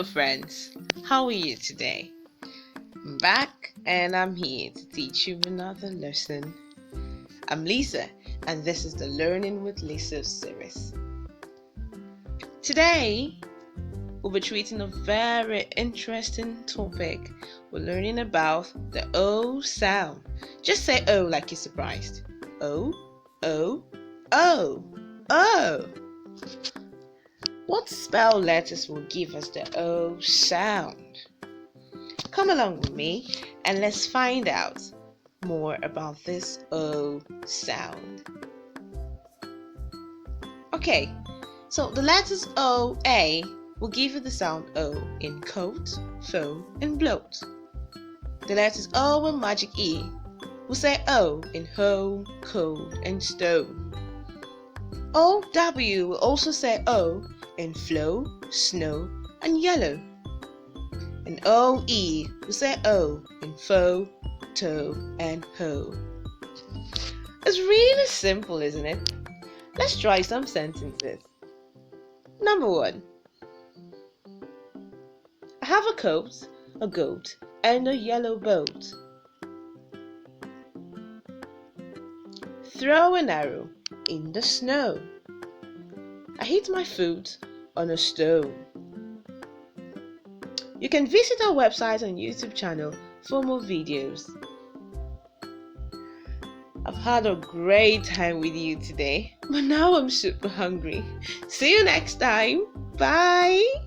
Hello friends, how are you today? I'm back and I'm here to teach you another lesson. I'm Lisa and this is the Learning with Lisa series. Today we'll be treating a very interesting topic. We're learning about the O sound. Just say O like you're surprised. O, O, O, O. What spell letters will give us the O sound? Come along with me and let's find out more about this O sound. Okay, so the letters O, A will give you the sound O in coat, phone, and bloat. The letters O and magic E will say O in home, cold, and stone. O, W will also say O in flow, snow, and yellow. And O-E will say O in foe, toe, and hoe. It's really simple, isn't it? Let's try some sentences. Number 1. I have a coat, a goat, and a yellow boat. Throw an arrow in the snow. I hit my foot on a stone. You can visit our website and YouTube channel for more videos. I've had a great time with you today, but now I'm super hungry. See you next time. Bye!